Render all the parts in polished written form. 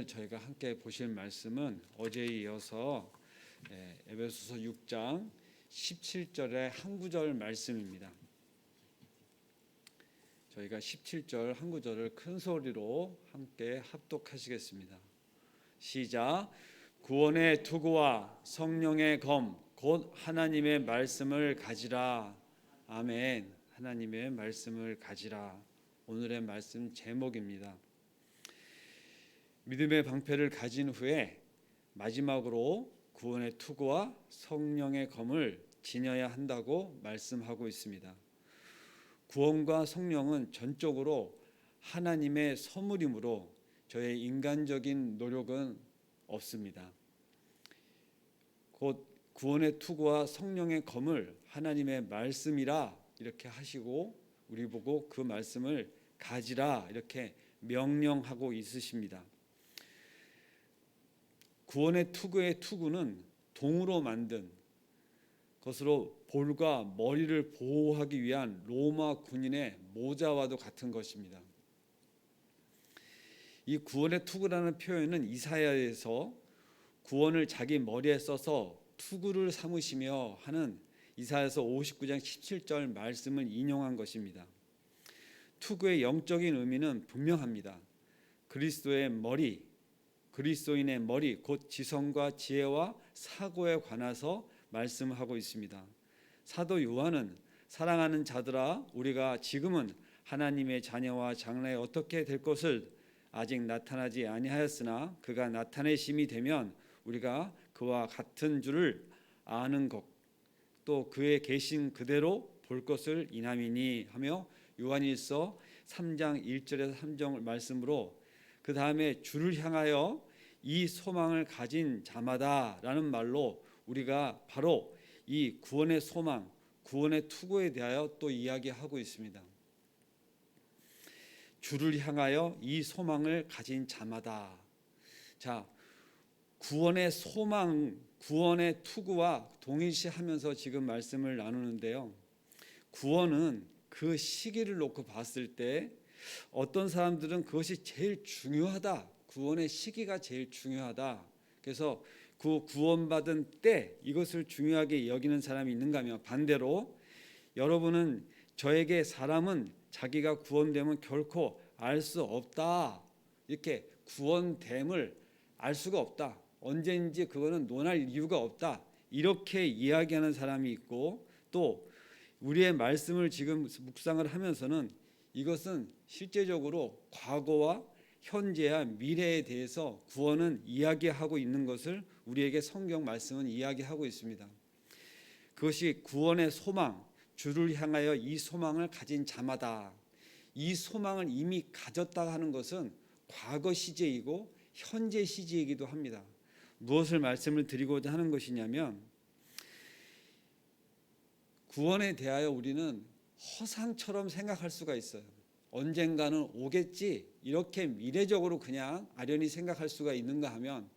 저희가 함께 보실 말씀은 어제에 이어서 에베소서 6장 17절의 한 구절 말씀입니다. 저희가 17절 한 구절을 큰 소리로 함께 합독하시겠습니다. 시작. 구원의 투구와 성령의 검 곧 하나님의 말씀을 가지라. 아멘. 하나님의 말씀을 가지라. 오늘의 말씀 제목입니다. 믿음의 방패를 가진 후에 마지막으로 구원의 투구와 성령의 검을 지녀야 한다고 말씀하고 있습니다. 구원과 성령은 전적으로 하나님의 선물이므로 저의 인간적인 노력은 없습니다. 곧 구원의 투구와 성령의 검을 하나님의 말씀이라 이렇게 하시고 우리 보고 그 말씀을 가지라 이렇게 명령하고 있으십니다. 구원의 투구의 투구는 동으로 만든 것으로 볼과 머리를 보호하기 위한 로마 군인의 모자와도 같은 것입니다. 이 구원의 투구라는 표현은 이사야에서 구원을 자기 머리에 써서 투구를 삼으시며 하는 이사야서 59장 17절 말씀을 인용한 것입니다. 투구의 영적인 의미는 분명합니다. 그리스도의 머리, 그리스도인의 머리 곧 지성과 지혜와 사고에 관해서 말씀하고 있습니다. 사도 요한은 사랑하는 자들아 우리가 지금은 하나님의 자녀와 장래에 어떻게 될 것을 아직 나타나지 아니하였으나 그가 나타내심이 되면 우리가 그와 같은 줄을 아는 것 또 그의 계신 그대로 볼 것을 인함이니 하며 요한일서 3장 1절에서 3절 말씀으로 그 다음에 주를 향하여 이 소망을 가진 자마다 라는 말로 우리가 바로 이 구원의 소망, 구원의 투구에 대하여 또 이야기하고 있습니다. 주를 향하여 이 소망을 가진 자마다. 자, 구원의 소망, 구원의 투구와 동일시하면서 지금 말씀을 나누는데요. 구원은 그 시기를 놓고 봤을 때 어떤 사람들은 그것이 제일 중요하다. 구원의 시기가 제일 중요하다. 그래서 그 구원받은 때 이것을 중요하게 여기는 사람이 있는가 하면 반대로 여러분은 저에게 사람은 자기가 구원됨은 결코 알 수 없다. 이렇게 구원됨을 알 수가 없다. 언제인지 그거는 논할 이유가 없다. 이렇게 이야기하는 사람이 있고 또 우리의 말씀을 지금 묵상을 하면서는 이것은 실제적으로 과거와 현재와 미래에 대해서 구원은 이야기하고 있는 것을 우리에게 성경 말씀은 이야기하고 있습니다. 그것이 구원의 소망, 주를 향하여 이 소망을 가진 자마다 이 소망을 이미 가졌다 하는 것은 과거 시제이고 현재 시제이기도 합니다. 무엇을 말씀을 드리고자 하는 것이냐면 구원에 대하여 우리는 허상처럼 생각할 수가 있어요. 언젠가는 오겠지 이렇게 미래적으로 그냥 아련히 생각할 수가 있는가 하면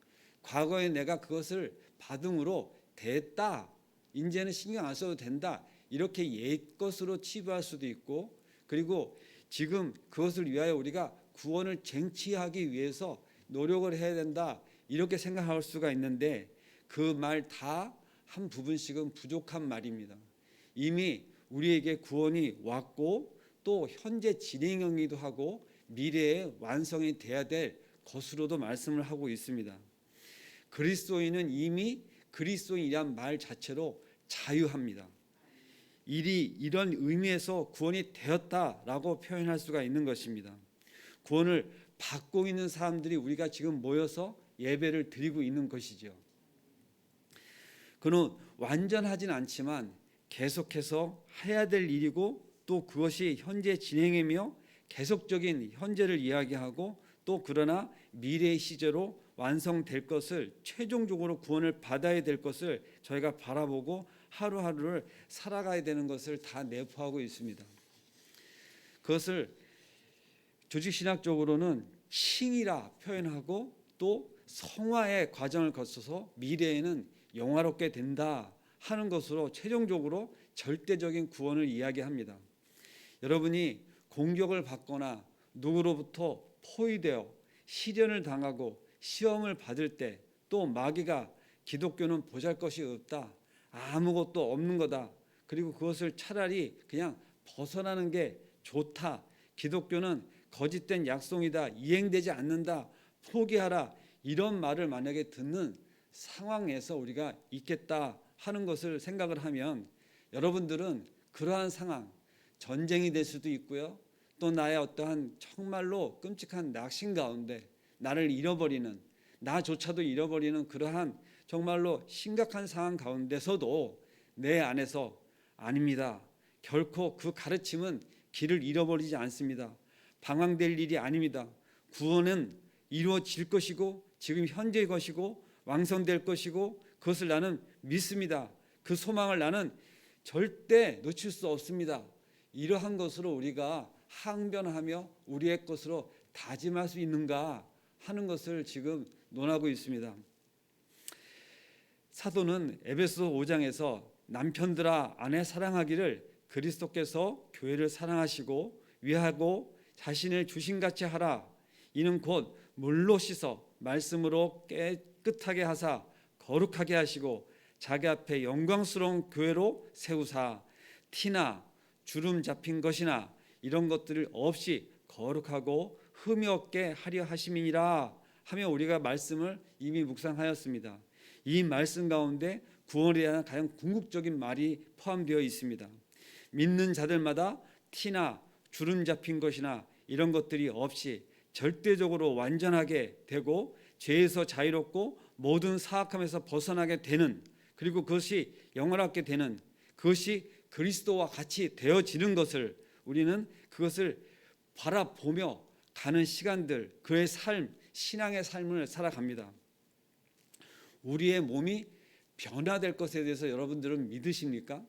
과거에 내가 그것을 받음으로 됐다. 이제는 신경 안 써도 된다. 이렇게 옛 것으로 치부할 수도 있고 그리고 지금 그것을 위하여 우리가 구원을 쟁취하기 위해서 노력을 해야 된다. 이렇게 생각할 수가 있는데 그 말 다 한 부분씩은 부족한 말입니다. 이미 우리에게 구원이 왔고 또 현재 진행형이기도 하고 미래에 완성이 돼야 될 것으로도 말씀을 하고 있습니다. 그리스도인은 이미 그리스도인이란 말 자체로 자유합니다. 이런 의미에서 구원이 되었다라고 표현할 수가 있는 것입니다. 구원을 받고 있는 사람들이 우리가 지금 모여서 예배를 드리고 있는 것이죠. 그는 완전하진 않지만 계속해서 해야 될 일이고 또 그것이 현재 진행이며 계속적인 현재를 이야기하고 또 그러나 미래의 시제로 완성될 것을 최종적으로 구원을 받아야 될 것을 저희가 바라보고 하루하루를 살아가야 되는 것을 다 내포하고 있습니다. 그것을 조직신학적으로는 칭이라 표현하고 또 성화의 과정을 거쳐서 미래에는 영화롭게 된다 하는 것으로 최종적으로 절대적인 구원을 이야기합니다. 여러분이 공격을 받거나 누구로부터 포위되어 시련을 당하고 시험을 받을 때, 또 마귀가 기독교는 보잘것이 없다, 아무것도 없는 거다, 그리고 그것을 차라리 그냥 벗어나는 게 좋다, 기독교는 거짓된 약속이다, 이행되지 않는다, 포기하라, 이런 말을 만약에 듣는 상황에서 우리가 있겠다 하는 것을 생각을 하면, 여러분들은 그러한 상황, 전쟁이 될 수도 있고요, 또 나의 어떠한 정말로 끔찍한 낙심 가운데 나를 잃어버리는, 나조차도 잃어버리는 그러한 정말로 심각한 상황 가운데서도 내 안에서 아닙니다, 결코 그 가르침은 길을 잃어버리지 않습니다, 방황될 일이 아닙니다, 구원은 이루어질 것이고 지금 현재의 것이고 완성될 것이고 그것을 나는 믿습니다, 그 소망을 나는 절대 놓칠 수 없습니다, 이러한 것으로 우리가 항변하며 우리의 것으로 다짐할 수 있는가 하는 것을 지금 논하고 있습니다. 사도는 에베소 5장에서 남편들아 아내 사랑하기를 그리스도께서 교회를 사랑하시고 위하고 자신을 주신같이 하라, 이는 곧 물로 씻어 말씀으로 깨끗하게 하사 거룩하게 하시고 자기 앞에 영광스러운 교회로 세우사 티나 주름 잡힌 것이나 이런 것들을 없이 거룩하고 흠이 없게 하려 하심이니라 하며 우리가 말씀을 이미 묵상하였습니다. 이 말씀 가운데 구원에 대한 가장 궁극적인 말이 포함되어 있습니다. 믿는 자들마다 티나 주름 잡힌 것이나 이런 것들이 없이 절대적으로 완전하게 되고 죄에서 자유롭고 모든 사악함에서 벗어나게 되는, 그리고 그것이 영원하게 되는, 그것이 그리스도와 같이 되어지는 것을 우리는 그것을 바라보며 가는 시간들, 그의 삶, 신앙의 삶을 살아갑니다. 우리의 몸이 변화될 것에 대해서 여러분들은 믿으십니까?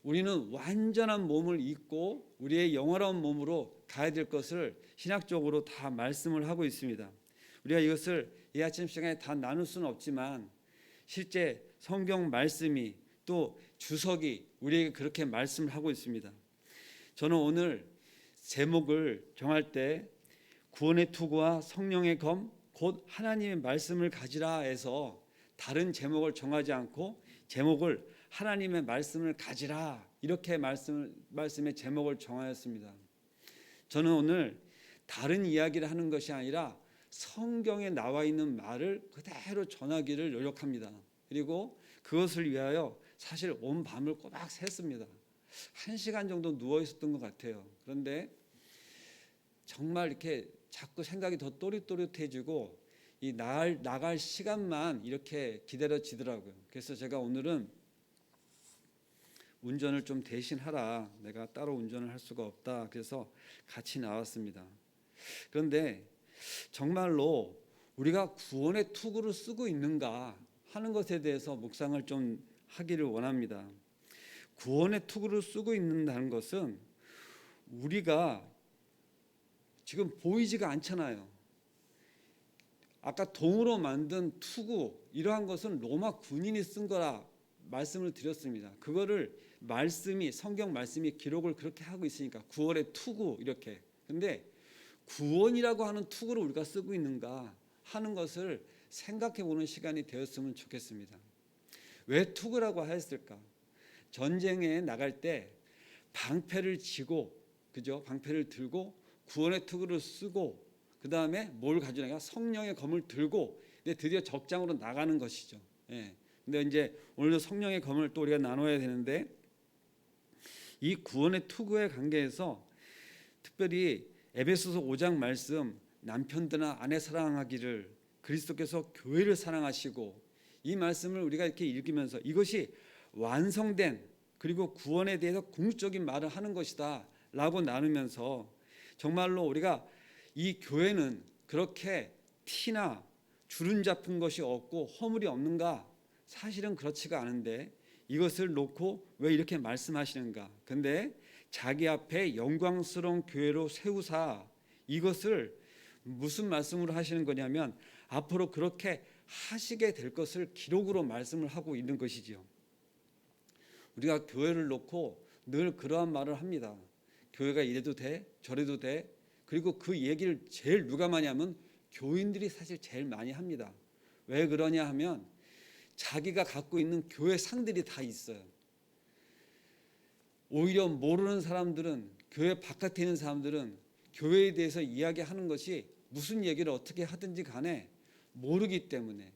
우리는 완전한 몸을 입고 우리의 영원한 몸으로 가야 될 것을 신학적으로 다 말씀을 하고 있습니다. 우리가 이것을 이 아침 시간에 다 나눌 수는 없지만 실제 성경 말씀이 또 주석이 우리에게 그렇게 말씀을 하고 있습니다. 저는 오늘 제목을 정할 때 구원의 투구와 성령의 검 곧 하나님의 말씀을 가지라 해서 다른 제목을 정하지 않고 제목을 하나님의 말씀을 가지라 이렇게 말씀의 제목을 정하였습니다. 저는 오늘 다른 이야기를 하는 것이 아니라 성경에 나와 있는 말을 그대로 전하기를 노력합니다. 그리고 그것을 위하여 사실 온 밤을 꼬박 샜습니다. 1시간 정도 누워 있었던 것 같아요. 그런데 정말 이렇게 자꾸 생각이 더 또릿또릿해지고 이 나갈 시간만 이렇게 기다려지더라고요. 그래서 제가 오늘은 운전을 좀 대신하라, 내가 따로 운전을 할 수가 없다, 그래서 같이 나왔습니다. 그런데 정말로 우리가 구원의 투구를 쓰고 있는가 하는 것에 대해서 묵상을 좀 하기를 원합니다. 구원의 투구를 쓰고 있는다는 것은 우리가 지금 보이지가 않잖아요. 아까 동으로 만든 투구, 이러한 것은 로마 군인이 쓴 거라 말씀을 드렸습니다. 그거를 말씀이, 성경 말씀이 기록을 그렇게 하고 있으니까 구원의 투구 이렇게. 근데 구원이라고 하는 투구를 우리가 쓰고 있는가 하는 것을 생각해 보는 시간이 되었으면 좋겠습니다. 왜 투구라고 하였을까? 전쟁에 나갈 때 방패를 쥐고, 그죠? 방패를 들고 구원의 투구를 쓰고 그 다음에 뭘 가지나가? 성령의 검을 들고 이제 드디어 적장으로 나가는 것이죠. 예. 근데 이제 오늘도 성령의 검을 또 우리가 나눠야 되는데 이 구원의 투구의 관계에서 특별히 에베소서 5장 말씀, 남편들아 아내 사랑하기를 그리스도께서 교회를 사랑하시고, 이 말씀을 우리가 이렇게 읽으면서 이것이 완성된, 그리고 구원에 대해서 궁극적인 말을 하는 것이다 라고 나누면서 정말로 우리가 이 교회는 그렇게 티나 주름 잡힌 것이 없고 허물이 없는가? 사실은 그렇지가 않은데 이것을 놓고 왜 이렇게 말씀하시는가? 근데 자기 앞에 영광스러운 교회로 세우사, 이것을 무슨 말씀으로 하시는 거냐면 앞으로 그렇게 하시게 될 것을 기록으로 말씀을 하고 있는 것이지요. 우리가 교회를 놓고 늘 그러한 말을 합니다. 교회가 이래도 돼, 저래도 돼. 그리고 그 얘기를 제일 누가 많이 하면 교인들이 사실 제일 많이 합니다. 왜 그러냐 하면 자기가 갖고 있는 교회 상들이 다 있어요. 오히려 모르는 사람들은, 교회 바깥에 있는 사람들은 교회에 대해서 이야기하는 것이 무슨 얘기를 어떻게 하든지 간에 모르기 때문에,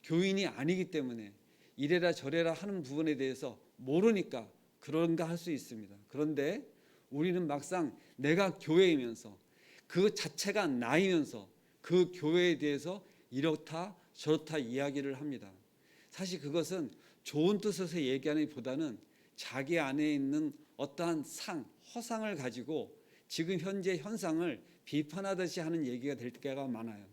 교인이 아니기 때문에 이래라 저래라 하는 부분에 대해서 모르니까 그런가 할 수 있습니다. 그런데 우리는 막상 내가 교회이면서 그 자체가 나이면서 그 교회에 대해서 이렇다 저렇다 이야기를 합니다. 사실 그것은 좋은 뜻에서 얘기하는 보다는 자기 안에 있는 어떠한 허상을 가지고 지금 현재 현상을 비판하듯이 하는 얘기가 될 때가 많아요.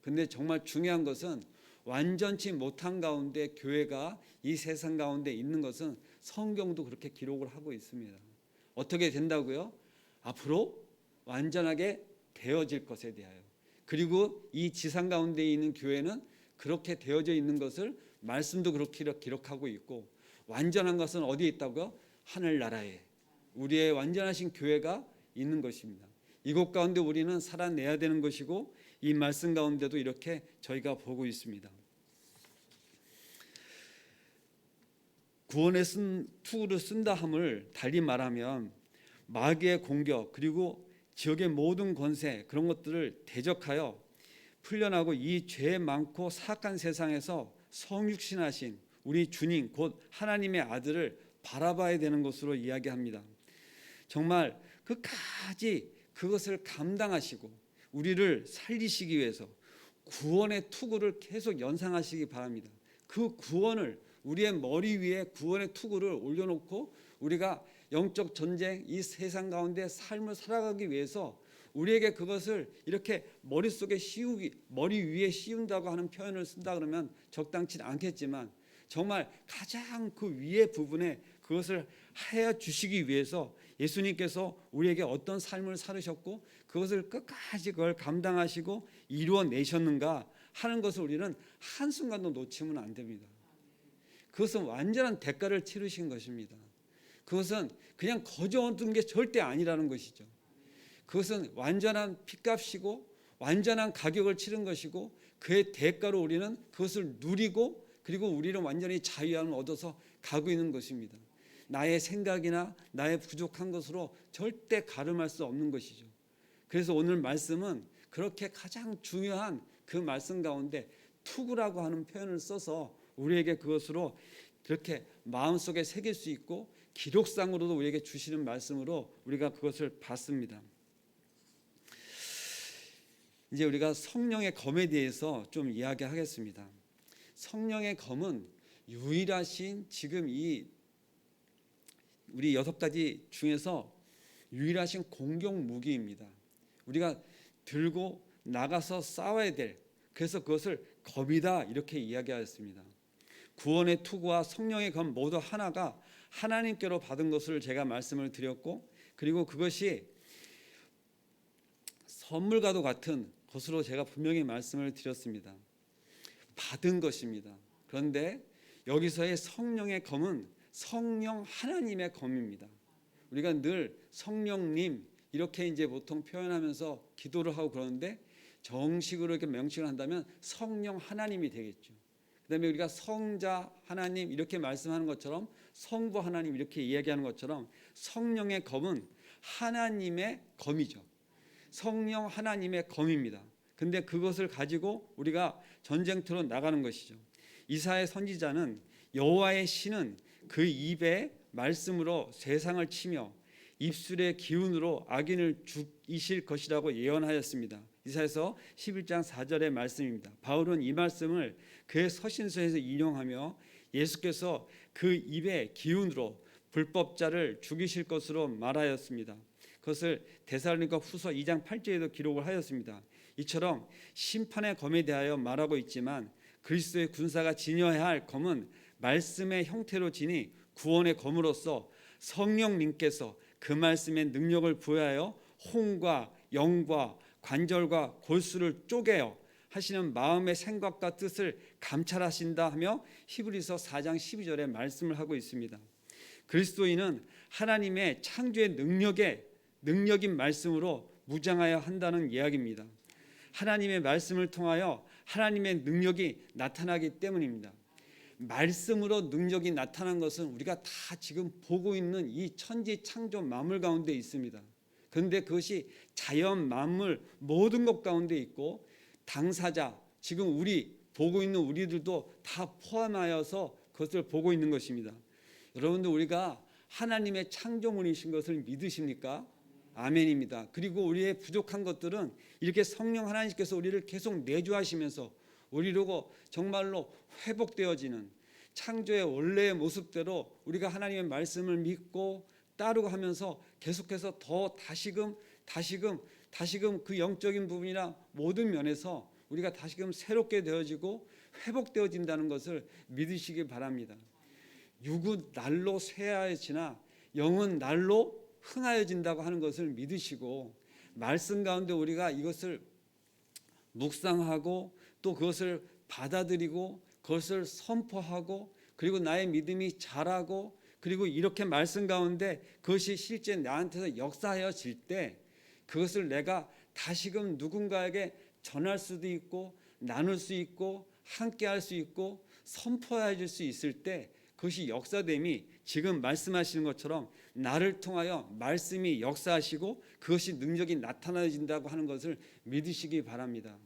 근데 정말 중요한 것은 완전치 못한 가운데 교회가 이 세상 가운데 있는 것은 성경도 그렇게 기록을 하고 있습니다. 어떻게 된다고요? 앞으로 완전하게 되어질 것에 대하여. 그리고 이 지상 가운데 있는 교회는 그렇게 되어져 있는 것을 말씀도 그렇게 기록하고 있고, 완전한 것은 어디에 있다고요? 하늘나라에 우리의 완전하신 교회가 있는 것입니다. 이곳 가운데 우리는 살아내야 되는 것이고, 이 말씀 가운데도 이렇게 저희가 보고 있습니다. 구원의 투구를 쓴다 함을 달리 말하면 마귀의 공격 그리고 지역의 모든 권세, 그런 것들을 대적하여 풀려나고 이 죄 많고 사악한 세상에서 성육신하신 우리 주님 곧 하나님의 아들을 바라봐야 되는 것으로 이야기합니다. 정말 끝까지 그것을 감당하시고 우리를 살리시기 위해서 구원의 투구를 계속 연상하시기 바랍니다. 그 구원을 우리의 머리 위에 구원의 투구를 올려놓고 우리가 영적 전쟁, 이 세상 가운데 삶을 살아가기 위해서 우리에게 그것을 이렇게 머릿속에 머리 위에 씌운다고 하는 표현을 쓴다 그러면 적당치 않겠지만, 정말 가장 그 위의 부분에 그것을 하여 주시기 위해서 예수님께서 우리에게 어떤 삶을 살으셨고 그것을 끝까지 그걸 감당하시고 이루어내셨는가 하는 것을 우리는 한순간도 놓치면 안 됩니다. 그것은 완전한 대가를 치르신 것입니다. 그것은 그냥 거저 얻은 게 절대 아니라는 것이죠. 그것은 완전한 핏값이고 완전한 가격을 치른 것이고, 그의 대가로 우리는 그것을 누리고 그리고 우리는 완전히 자유함을 얻어서 가고 있는 것입니다. 나의 생각이나 나의 부족한 것으로 절대 가름할 수 없는 것이죠. 그래서 오늘 말씀은 그렇게 가장 중요한 그 말씀 가운데 투구라고 하는 표현을 써서 우리에게 그것으로 그렇게 마음속에 새길 수 있고 기록상으로도 우리에게 주시는 말씀으로 우리가 그것을 봤습니다. 이제 우리가 성령의 검에 대해서 좀 이야기하겠습니다. 성령의 검은 유일하신 지금 이 우리 6가지 중에서 유일하신 공격 무기입니다. 우리가 들고 나가서 싸워야 될, 그래서 그것을 검이다 이렇게 이야기하였습니다. 구원의 투구와 성령의 검 모두 하나가 하나님께로 받은 것을 제가 말씀을 드렸고, 그리고 그것이 선물과도 같은 것으로 제가 분명히 말씀을 드렸습니다. 받은 것입니다. 그런데 여기서의 성령의 검은 성령 하나님의 검입니다. 우리가 늘 성령님 이렇게 이제 보통 표현하면서 기도를 하고 그러는데, 정식으로 이렇게 명칭을 한다면 성령 하나님이 되겠죠. 그다음에 우리가 성자 하나님 이렇게 말씀하는 것처럼, 성부 하나님 이렇게 이야기하는 것처럼 성령의 검은 하나님의 검이죠. 성령 하나님의 검입니다. 근데 그것을 가지고 우리가 전쟁터로 나가는 것이죠. 이사야 선지자는 여호와의 신은 그 입에 말씀으로 세상을 치며 입술의 기운으로 악인을 죽이실 것이라고 예언하였습니다. 이사야서 11장 4절의 말씀입니다. 바울은 이 말씀을 그의 서신서에서 인용하며 예수께서 그 입의 기운으로 불법자를 죽이실 것으로 말하였습니다. 그것을 데살로니가 후서 2장 8절에도 기록을 하였습니다. 이처럼 심판의 검에 대하여 말하고 있지만 그리스도의 군사가 지녀야 할 검은 말씀의 형태로 지니 구원의 검으로서 성령님께서 그 말씀의 능력을 부여하여 혼과 영과 관절과 골수를 쪼개어 하시는 마음의 생각과 뜻을 감찰하신다 하며 히브리서 4장 12절에 말씀을 하고 있습니다. 그리스도인은 하나님의 창조의 능력인 말씀으로 무장하여 한다는 이야기입니다. 하나님의 말씀을 통하여 하나님의 능력이 나타나기 때문입니다. 말씀으로 능력이 나타난 것은 우리가 다 지금 보고 있는 이 천지 창조 만물 가운데 있습니다. 그런데 그것이 자연 만물 모든 것 가운데 있고 당사자, 지금 우리 보고 있는 우리들도 다 포함하여서 그것을 보고 있는 것입니다. 여러분들, 우리가 하나님의 창조물이신 것을 믿으십니까? 아멘입니다. 그리고 우리의 부족한 것들은 이렇게 성령 하나님께서 우리를 계속 내주하시면서 우리로 정말로 회복되어지는 창조의 원래의 모습대로 우리가 하나님의 말씀을 믿고 따르고 하면서 계속해서 더 다시금 그 영적인 부분이나 모든 면에서 우리가 다시금 새롭게 되어지고 회복되어진다는 것을 믿으시기 바랍니다. 육은 날로 쇠하여지나 영은 날로 흥하여진다고 하는 것을 믿으시고 말씀 가운데 우리가 이것을 묵상하고 또 그것을 받아들이고 그것을 선포하고 그리고 나의 믿음이 자라고 그리고 이렇게 말씀 가운데 그것이 실제 나한테서 역사하여질 때 그것을 내가 다시금 누군가에게 전할 수도 있고 나눌 수 있고 함께 할 수 있고 선포해 줄 수 있을 때 그것이 역사됨이 지금 말씀하시는 것처럼 나를 통하여 말씀이 역사하시고 그것이 능력이 나타나진다고 하는 것을 믿으시기 바랍니다.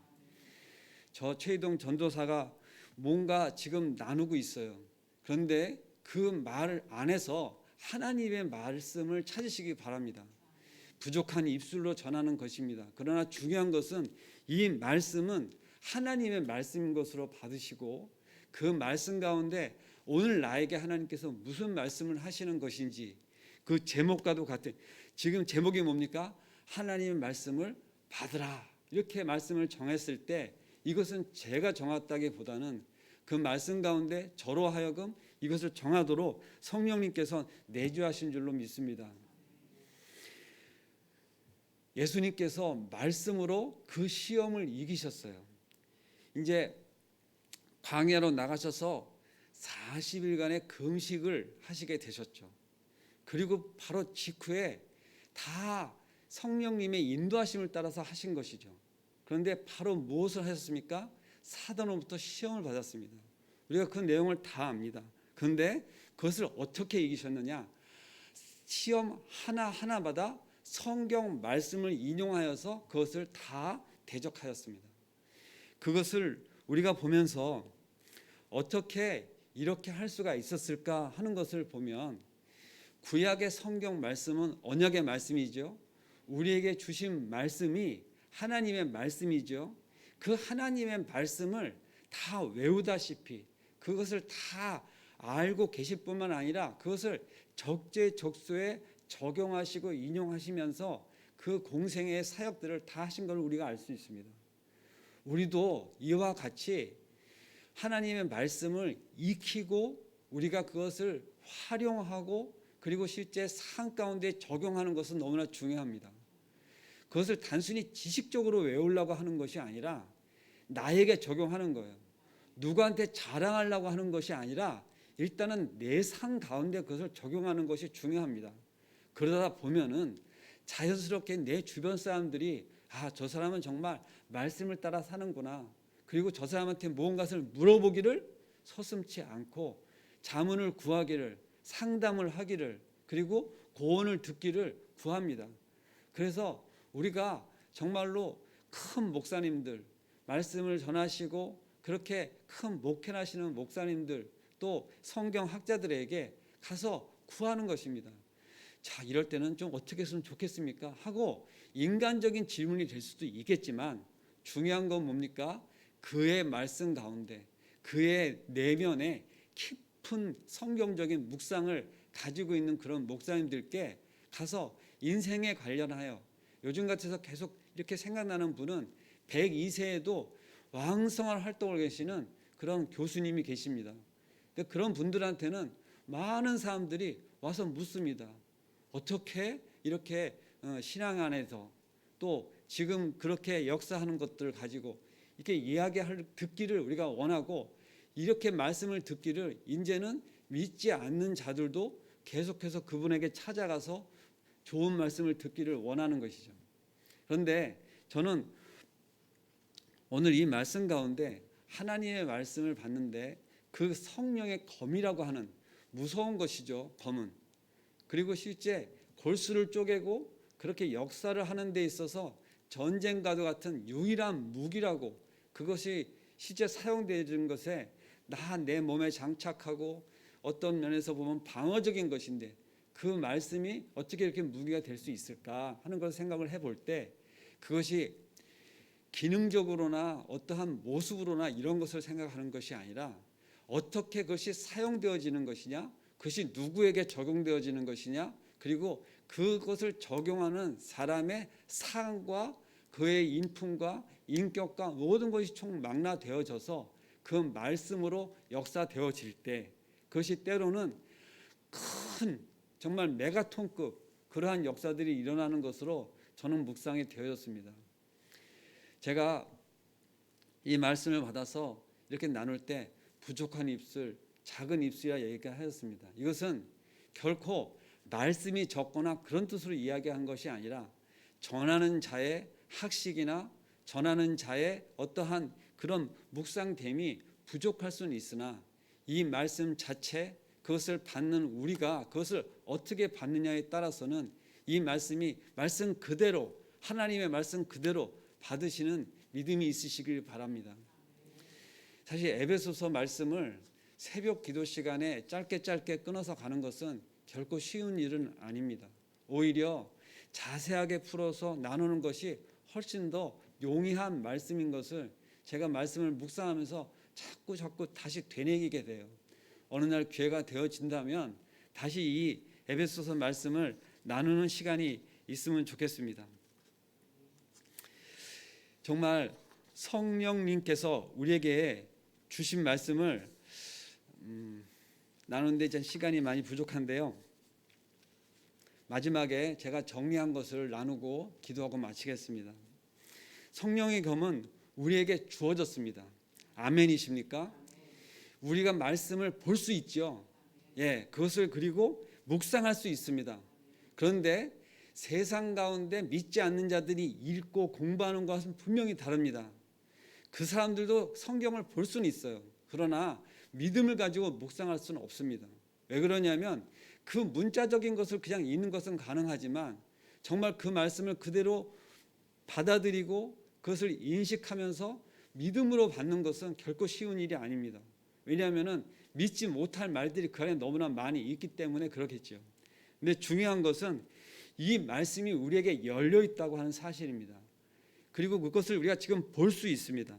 저 최희동 전도사가 뭔가 지금 나누고 있어요. 그런데 그 말 안에서 하나님의 말씀을 찾으시기 바랍니다. 부족한 입술로 전하는 것입니다. 그러나 중요한 것은 이 말씀은 하나님의 말씀인 것으로 받으시고 그 말씀 가운데 오늘 나에게 하나님께서 무슨 말씀을 하시는 것인지 그 제목과도 같은 지금 제목이 뭡니까? 하나님의 말씀을 받으라 이렇게 말씀을 정했을 때 이것은 제가 정했다기보다는 그 말씀 가운데 저로 하여금 이것을 정하도록 성령님께서 내주하신 줄로 믿습니다. 예수님께서 말씀으로 그 시험을 이기셨어요. 이제 광야로 나가셔서 40일간의 금식을 하시게 되셨죠. 그리고 바로 직후에 다 성령님의 인도하심을 따라서 하신 것이죠. 그런데 바로 무엇을 하셨습니까? 사단으로부터 시험을 받았습니다. 우리가 그 내용을 다 압니다. 그런데 그것을 어떻게 이기셨느냐? 시험 하나하나마다 성경 말씀을 인용하여서 그것을 다 대적하였습니다. 그것을 우리가 보면서 어떻게 이렇게 할 수가 있었을까 하는 것을 보면 구약의 성경 말씀은 언약의 말씀이죠. 우리에게 주신 말씀이 하나님의 말씀이죠. 그 하나님의 말씀을 다 외우다시피 그것을 다 알고 계실 뿐만 아니라 그것을 적재적소에 적용하시고 인용하시면서 그 공생의 사역들을 다 하신 걸 우리가 알 수 있습니다. 우리도 이와 같이 하나님의 말씀을 익히고 우리가 그것을 활용하고 그리고 실제 삶 가운데 적용하는 것은 너무나 중요합니다. 그것을 단순히 지식적으로 외우려고 하는 것이 아니라 나에게 적용하는 거예요. 누구한테 자랑하려고 하는 것이 아니라 일단은 내 삶 가운데 그것을 적용하는 것이 중요합니다. 그러다 보면은 자연스럽게 내 주변 사람들이 저 사람은 정말 말씀을 따라 사는구나. 그리고 저 사람한테 무언가를 물어보기를 서슴지 않고 자문을 구하기를 상담을 하기를 그리고 고언을 듣기를 구합니다. 그래서 우리가 정말로 큰 목사님들 말씀을 전하시고 그렇게 큰 목회를 하시는 목사님들 또 성경학자들에게 가서 구하는 것입니다. 자, 이럴 때는 좀 어떻게 했으면 좋겠습니까? 하고 인간적인 질문이 될 수도 있겠지만 중요한 건 뭡니까? 그의 말씀 가운데 그의 내면에 깊은 성경적인 묵상을 가지고 있는 그런 목사님들께 가서 인생에 관련하여 요즘 같아서 계속 이렇게 생각나는 분은 102세에도 왕성한 활동을 계시는 그런 교수님이 계십니다. 근데 그런 분들한테는 많은 사람들이 와서 묻습니다. 어떻게 이렇게 신앙 안에서 또 지금 그렇게 역사하는 것들을 가지고 이렇게 이야기할 듣기를 우리가 원하고 이렇게 말씀을 듣기를 이제는 믿지 않는 자들도 계속해서 그분에게 찾아가서 좋은 말씀을 듣기를 원하는 것이죠. 그런데 저는 오늘 이 말씀 가운데 하나님의 말씀을 봤는데 그 성령의 검이라고 하는 무서운 것이죠. 검은. 그리고 실제 골수를 쪼개고 그렇게 역사를 하는 데 있어서 전쟁과도 같은 유일한 무기라고, 그것이 실제 사용되는 것에 내 몸에 장착하고 어떤 면에서 보면 방어적인 것인데 그 말씀이 어떻게 이렇게 무기가 될 수 있을까 하는 걸 생각을 해볼 때, 그것이 기능적으로나 어떠한 모습으로나 이런 것을 생각하는 것이 아니라 어떻게 그것이 사용되어지는 것이냐, 그것이 누구에게 적용되어지는 것이냐, 그리고 그것을 적용하는 사람의 상과 그의 인품과 인격과 모든 것이 총망라되어져서 그 말씀으로 역사되어질 때, 그것이 때로는 큰 정말 메가톤급 그러한 역사들이 일어나는 것으로 저는 묵상이 되어졌습니다. 제가 이 말씀을 받아서 이렇게 나눌 때 부족한 입술, 작은 입술이라 얘기하였습니다. 이것은 결코 말씀이 적거나 그런 뜻으로 이야기한 것이 아니라 전하는 자의 학식이나 전하는 자의 어떠한 그런 묵상됨이 부족할 수는 있으나 이 말씀 자체, 그것을 받는 우리가 그것을 어떻게 받느냐에 따라서는 이 말씀이 말씀 그대로, 하나님의 말씀 그대로 받으시는 믿음이 있으시길 바랍니다. 사실 에베소서 말씀을 새벽 기도 시간에 짧게 끊어서 가는 것은 결코 쉬운 일은 아닙니다. 오히려 자세하게 풀어서 나누는 것이 훨씬 더 용이한 말씀인 것을 제가 말씀을 묵상하면서 자꾸 다시 되새기게 돼요. 어느 날 기회가 되어진다면 다시 이 에베소서 말씀을 나누는 시간이 있으면 좋겠습니다. 정말 성령님께서 우리에게 주신 말씀을 나누는데 이제 시간이 많이 부족한데요. 마지막에 제가 정리한 것을 나누고 기도하고 마치겠습니다. 성령의 검은 우리에게 주어졌습니다. 아멘이십니까? 우리가 말씀을 볼 수 있죠. 그것을 그리고 묵상할 수 있습니다. 그런데 세상 가운데 믿지 않는 자들이 읽고 공부하는 것은 분명히 다릅니다. 그 사람들도 성경을 볼 수는 있어요. 그러나 믿음을 가지고 묵상할 수는 없습니다. 왜 그러냐면 그 문자적인 것을 그냥 읽는 것은 가능하지만 정말 그 말씀을 그대로 받아들이고 그것을 인식하면서 믿음으로 받는 것은 결코 쉬운 일이 아닙니다. 왜냐하면 믿지 못할 말들이 그 안에 너무나 많이 있기 때문에 그렇겠죠. 근데 중요한 것은 이 말씀이 우리에게 열려 있다고 하는 사실입니다. 그리고 그것을 우리가 지금 볼 수 있습니다.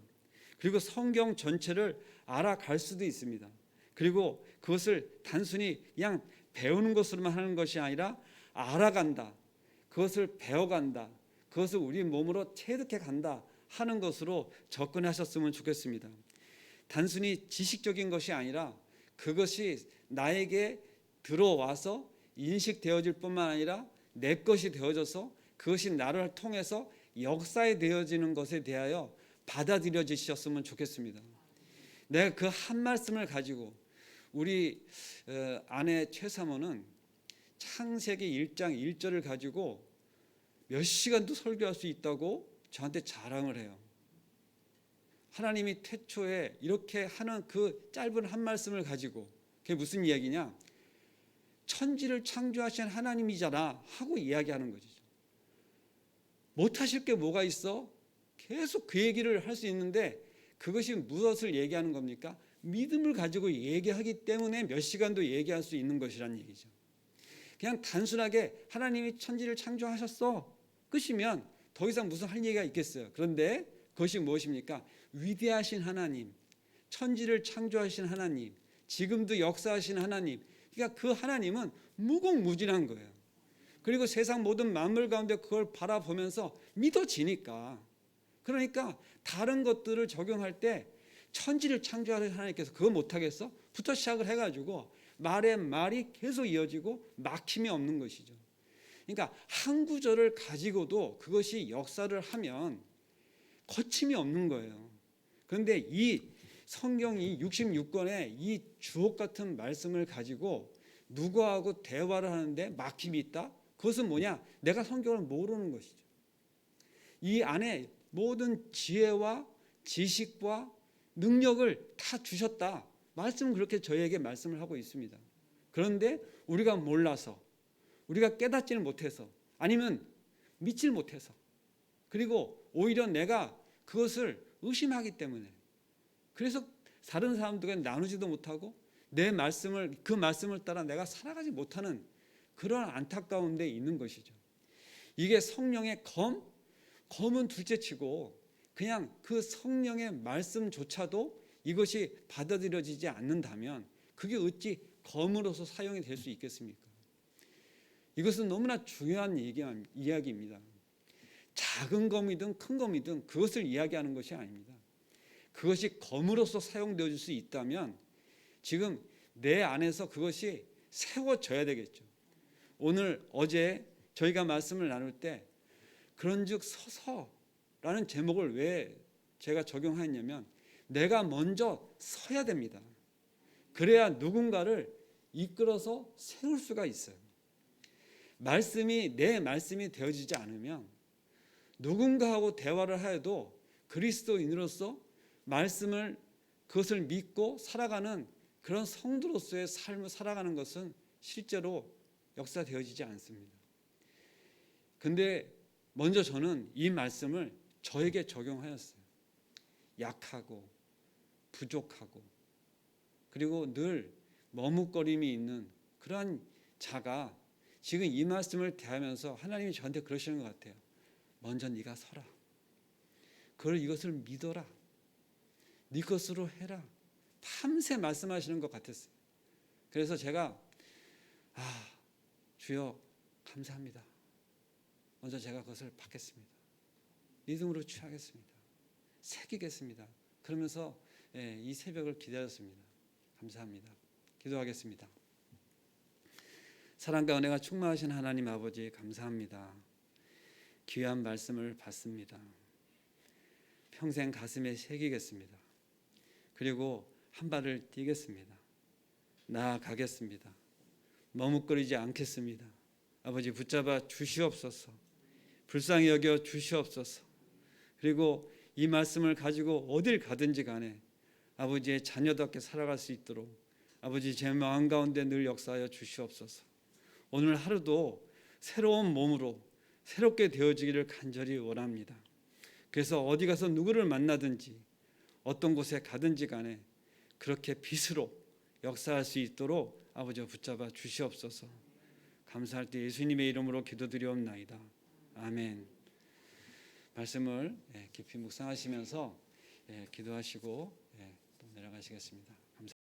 그리고 성경 전체를 알아갈 수도 있습니다. 그리고 그것을 단순히 그냥 배우는 것으로만 하는 것이 아니라 알아간다, 그것을 배워간다, 그것을 우리 몸으로 체득해 간다 하는 것으로 접근하셨으면 좋겠습니다. 단순히 지식적인 것이 아니라 그것이 나에게 들어와서 인식되어질 뿐만 아니라 내 것이 되어져서 그것이 나를 통해서 역사에 되어지는 것에 대하여 받아들여지셨으면 좋겠습니다. 내가 그 한 말씀을 가지고, 우리 아내 최사모는 창세기 1장 1절을 가지고 몇 시간도 설교할 수 있다고 저한테 자랑을 해요. 하나님이 태초에 이렇게 하는 그 짧은 한 말씀을 가지고, 그게 무슨 이야기냐, 천지를 창조하신 하나님이잖아 하고 이야기하는 거죠. 못하실 게 뭐가 있어? 계속 그 얘기를 할 수 있는데 그것이 무엇을 얘기하는 겁니까? 믿음을 가지고 얘기하기 때문에 몇 시간도 얘기할 수 있는 것이란 얘기죠. 그냥 단순하게 하나님이 천지를 창조하셨어 끝이면 더 이상 무슨 할 얘기가 있겠어요. 그런데 그것이 무엇입니까? 위대하신 하나님, 천지를 창조하신 하나님, 지금도 역사하신 하나님, 그러니까 그 하나님은 무궁무진한 거예요. 그리고 세상 모든 만물 가운데 그걸 바라보면서 믿어지니까, 그러니까 다른 것들을 적용할 때 천지를 창조하신 하나님께서 그거 못하겠어? 부터 시작을 해가지고 말에 말이 계속 이어지고 막힘이 없는 것이죠. 그러니까 한 구절을 가지고도 그것이 역사를 하면 거침이 없는 거예요. 그런데 이 성경이 66권의 이 주옥 같은 말씀을 가지고 누구하고 대화를 하는데 막힘이 있다? 그것은 뭐냐? 내가 성경을 모르는 것이죠. 이 안에 모든 지혜와 지식과 능력을 다 주셨다. 말씀은 그렇게 저희에게 말씀을 하고 있습니다. 그런데 우리가 몰라서, 우리가 깨닫지는 못해서, 아니면 믿질 못해서, 그리고 오히려 내가 그것을 의심하기 때문에, 그래서 다른 사람들과 나누지도 못하고 그 말씀을 따라 내가 살아가지 못하는 그런 안타까운 데 있는 것이죠. 이게 성령의 검은 둘째치고 그냥 그 성령의 말씀조차도 이것이 받아들여지지 않는다면 그게 어찌 검으로서 사용이 될 수 있겠습니까? 이것은 너무나 중요한 이야기입니다. 작은 검이든 큰 검이든 그것을 이야기하는 것이 아닙니다. 그것이 검으로서 사용되어질 수 있다면 지금 내 안에서 그것이 세워져야 되겠죠. 어제 저희가 말씀을 나눌 때 그런즉 서서라는 제목을 왜 제가 적용하였냐면 내가 먼저 서야 됩니다. 그래야 누군가를 이끌어서 세울 수가 있어요. 내 말씀이 되어지지 않으면 누군가하고 대화를 하여도 그리스도인으로서 그것을 믿고 살아가는 그런 성도로서의 삶을 살아가는 것은 실제로 역사되어지지 않습니다. 근데 먼저 저는 이 말씀을 저에게 적용하였어요. 약하고 부족하고 그리고 늘 머뭇거림이 있는 그러한 자가 지금 이 말씀을 대하면서 하나님이 저한테 그러시는 것 같아요. 먼저 네가 서라. 이것을 믿어라. 네 것으로 해라. 밤새 말씀하시는 것 같았어요. 그래서 제가 주여 감사합니다. 먼저 제가 그것을 받겠습니다. 믿음으로 취하겠습니다. 새기겠습니다. 그러면서 이 새벽을 기다렸습니다. 감사합니다. 기도하겠습니다. 사랑과 은혜가 충만하신 하나님 아버지 감사합니다. 귀한 말씀을 받습니다. 평생 가슴에 새기겠습니다. 그리고 한 발을 뛰겠습니다. 나아가겠습니다. 머뭇거리지 않겠습니다. 아버지 붙잡아 주시옵소서. 불쌍히 여겨 주시옵소서. 그리고 이 말씀을 가지고 어딜 가든지 간에 아버지의 자녀답게 살아갈 수 있도록 아버지 제 마음 가운데 늘 역사하여 주시옵소서. 오늘 하루도 새로운 몸으로 새롭게 되어지기를 간절히 원합니다. 그래서 어디 가서 누구를 만나든지 어떤 곳에 가든지 간에 그렇게 빛으로 역사할 수 있도록 아버지와 붙잡아 주시옵소서. 감사할 때 예수님의 이름으로 기도드리옵나이다. 아멘. 말씀을 깊이 묵상하시면서 기도하시고 또 내려가시겠습니다. 감사합니다.